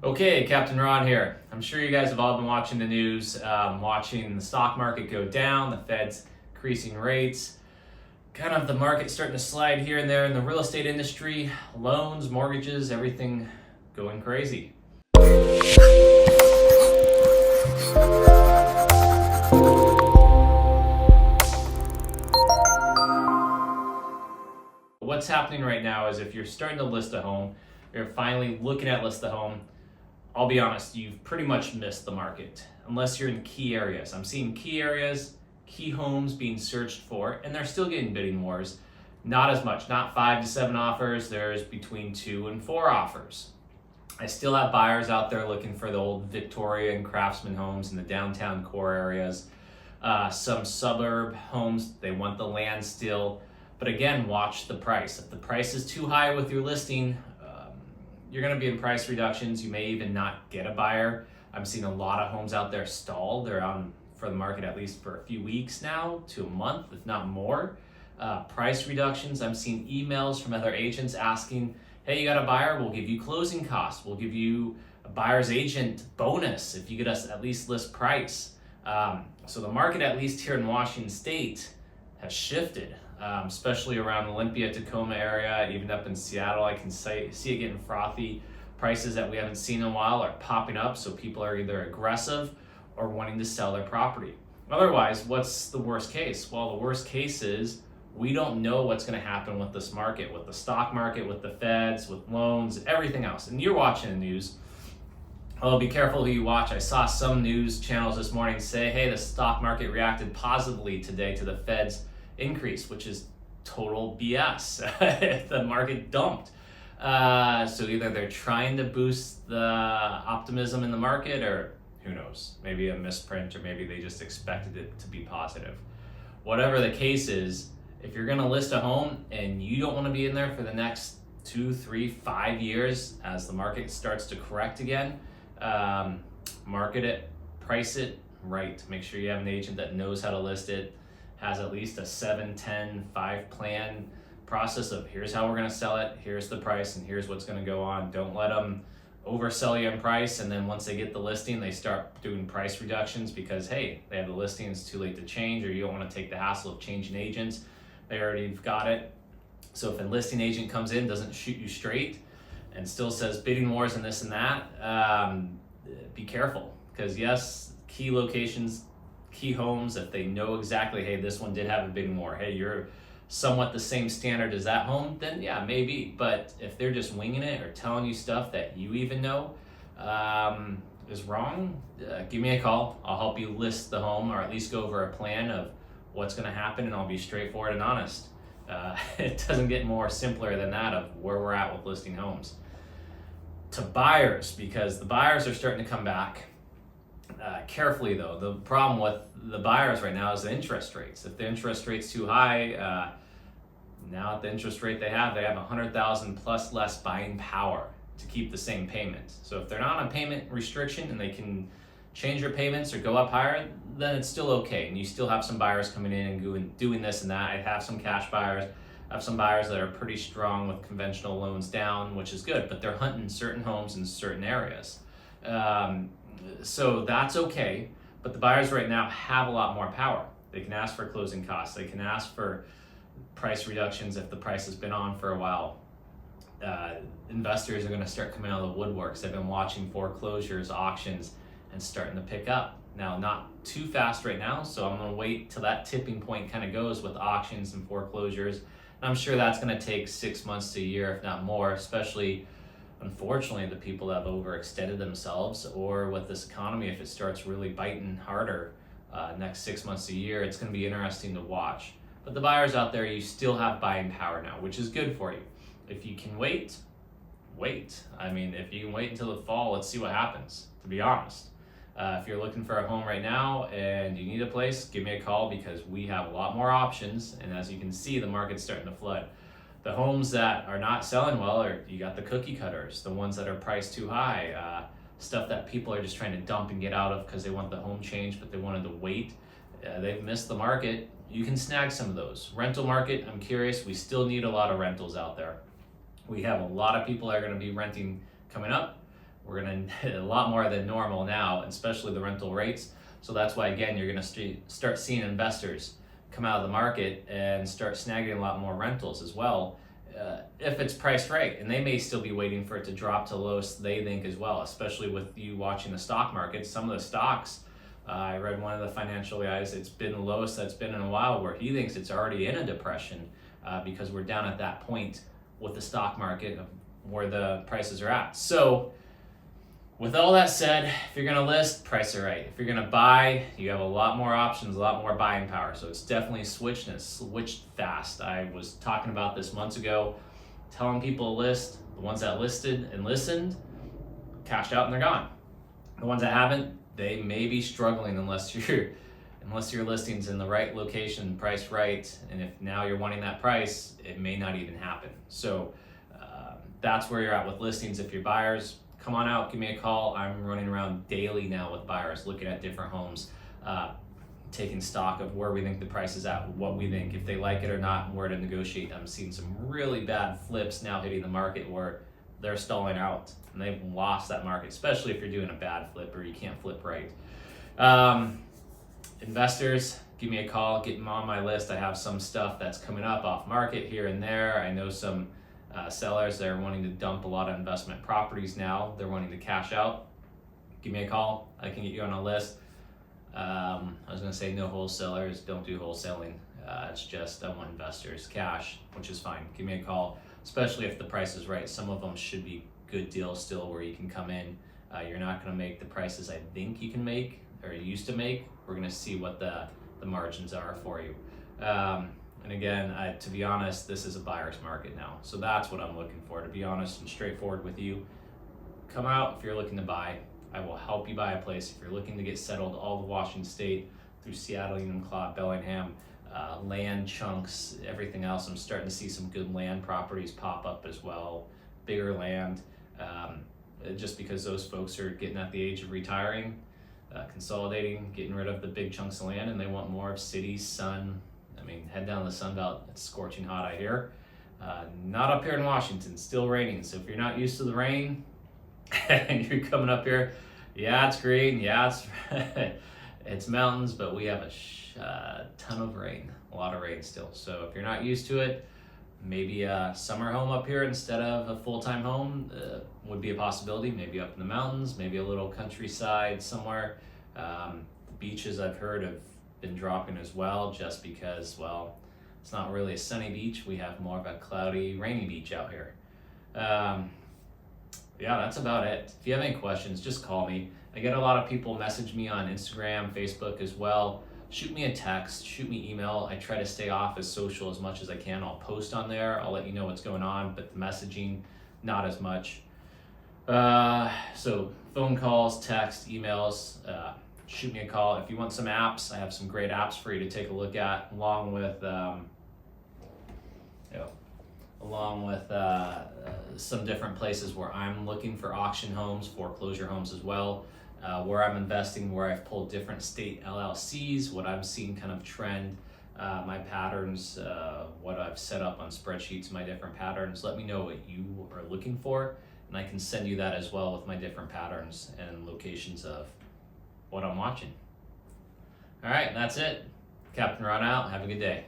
Okay, Captain Ron here. I'm sure you guys have all been watching the news, watching the stock market go down, the Fed's increasing rates, kind of the market starting to slide here and there in the real estate industry, loans, mortgages, everything going crazy. What's happening right now is if you're starting to list a home, you're finally looking at list the home, I'll be honest, you've pretty much missed the market unless you're in key areas. I'm seeing key areas, key homes being searched for, and they're still getting bidding wars. Not as much, not 5 to 7 offers, there's between 2 and 4 offers. I still have buyers out there looking for the old Victoria and Craftsman homes in the downtown core areas. Some suburb homes, they want the land still. But again, watch the price. If the price is too high with your listing, you're going to be in price reductions. You may even not get a buyer. I'm seeing a lot of homes out there stalled. They're on for the market at least for a few weeks now to a month, if not more. Price reductions. I'm seeing emails from other agents asking, hey, you got a buyer? We'll give you closing costs. We'll give you a buyer's agent bonus if you get us at least list price. So the market, at least here in Washington State, has shifted. Especially around Olympia, Tacoma area, even up in Seattle, I can see it getting frothy. Prices that we haven't seen in a while are popping up, so people are either aggressive or wanting to sell their property. Otherwise, what's the worst case? Well, the worst case is we don't know what's going to happen with this market, with the stock market, with the feds, with loans, everything else. And you're watching the news. Well, be careful who you watch. I saw some news channels this morning say, hey, the stock market reacted positively today to the Fed's increase, which is total BS. The market dumped. So either they're trying to boost the optimism in the market, or who knows, maybe a misprint, or maybe they just expected it to be positive. Whatever the case is, if you're going to list a home and you don't want to be in there for the next 2, 3, 5 years as the market starts to correct again, market it, price it right. Make sure you have an agent that knows how to list it, has at least a 7, 10, 5 plan process of here's how we're going to sell it, here's the price, and here's what's going to go on. Don't let them oversell you on price, and then once they get the listing, they start doing price reductions because, hey, they have the listing, it's too late to change, or you don't want to take the hassle of changing agents. They already got it. So if a listing agent comes in, doesn't shoot you straight, and still says bidding wars and this and that, be careful. Because yes, key locations, key homes, if they know exactly, hey, this one did have a bidding war, hey, you're somewhat the same standard as that home, then yeah, maybe. But if they're just winging it or telling you stuff that you even know is wrong, give me a call. I'll help you list the home, or at least go over a plan of what's going to happen, and I'll be straightforward and honest. It doesn't get more simpler than that of where we're at with listing homes. To buyers, because the buyers are starting to come back. Carefully though, the problem with the buyers right now is the interest rates. If the interest rate's too high, now at the interest rate they have $100,000 plus less buying power to keep the same payment. So if they're not on payment restriction and they can change their payments or go up higher, then it's still okay. And you still have some buyers coming in and doing this and that. I have some cash buyers. I have some buyers that are pretty strong with conventional loans down, which is good, but they're hunting certain homes in certain areas. So that's okay, but the buyers right now have a lot more power. They can ask for closing costs. They can ask for price reductions if the price has been on for a while. Investors are going to start coming out of the woodworks. They've been watching foreclosures, auctions, and starting to pick up. Now, not too fast right now, so I'm going to wait till that tipping point kind of goes with auctions and foreclosures. And I'm sure that's going to take 6 months to a year, if not more, especially unfortunately, the people that have overextended themselves, or with this economy, if it starts really biting harder next 6 months to a year, it's going to be interesting to watch. But the buyers out there, you still have buying power now, which is good for you. If you can wait. I mean, if you can wait until the fall, let's see what happens, to be honest. If you're looking for a home right now and you need a place, give me a call, because we have a lot more options. And as you can see, the market's starting to flood. The homes that are not selling well, you got the cookie cutters, the ones that are priced too high, stuff that people are just trying to dump and get out of because they want the home change, but they wanted to wait. They've missed the market. You can snag some of those. Rental market, I'm curious, we still need a lot of rentals out there. We have a lot of people that are going to be renting coming up. We're going to a lot more than normal now, especially the rental rates. So that's why, again, you're going to start seeing investors come out of the market and start snagging a lot more rentals as well, if it's priced right. And they may still be waiting for it to drop to the lowest they think as well, especially with you watching the stock market. Some of the stocks, I read one of the financial guys, it's been the lowest that's been in a while, where he thinks it's already in a depression because we're down at that point with the stock market of where the prices are at. So with all that said, if you're going to list, price it right. If you're going to buy, you have a lot more options, a lot more buying power. So it's definitely switched, and it's switched fast. I was talking about this months ago, telling people to list. The ones that listed and listened, cashed out and they're gone. The ones that haven't, they may be struggling unless your listing's in the right location, priced right, and if now you're wanting that price, it may not even happen. So that's where you're at with listings. If you're buyers, come on out, give me a call. I'm running around daily now with buyers, looking at different homes, taking stock of where we think the price is at, what we think, if they like it or not, and where to negotiate. I'm seeing some really bad flips now hitting the market where they're stalling out and they've lost that market, especially if you're doing a bad flip or you can't flip right. Investors, give me a call, get them on my list. I have some stuff that's coming up off market here and there. I know some sellers that are wanting to dump a lot of investment properties now. They're wanting to cash out. Give me a call. I can get you on a list. I was going to say no wholesalers. Don't do wholesaling. It's just I want investors, cash, which is fine. Give me a call, especially if the price is right. Some of them should be good deals still where you can come in. You're not going to make the prices I think you can make or used to make. We're going to see what the margins are for you. And again, to be honest, this is a buyer's market now. So that's what I'm looking for, to be honest and straightforward with you. Come out if you're looking to buy. I will help you buy a place. If you're looking to get settled all of Washington State through Seattle, Enumclaw, Bellingham, land chunks, everything else. I'm starting to see some good land properties pop up as well, bigger land, just because those folks are getting at the age of retiring, consolidating, getting rid of the big chunks of land, and they want more of city, sun. I mean, head down the Sun Belt, it's scorching hot, I hear. Not up here in Washington, still raining. So if you're not used to the rain and you're coming up here, yeah, it's green, yeah, it's mountains, but we have a ton of rain, a lot of rain still. So if you're not used to it, maybe a summer home up here instead of a full-time home would be a possibility. Maybe up in the mountains, maybe a little countryside somewhere. The beaches I've heard have been dropping as well, just because, well, it's not really a sunny beach. We have more of a cloudy, rainy beach out here. Yeah, that's about it. If you have any questions, just call me. I get a lot of people message me on Instagram, Facebook as well. Shoot me a text, shoot me email. I try to stay off as social as much as I can. I'll post on there. I'll let you know what's going on, but the messaging, not as much. So phone calls, text, emails, shoot me a call. If you want some apps, I have some great apps for you to take a look at, along with some different places where I'm looking for auction homes, foreclosure homes as well, where I'm investing, where I've pulled different state LLCs, what I'm seeing kind of trend, my patterns, what I've set up on spreadsheets, my different patterns. Let me know what you are looking for, and I can send you that as well with my different patterns and locations of what I'm watching. All right, that's it. Captain Ron out. Have a good day.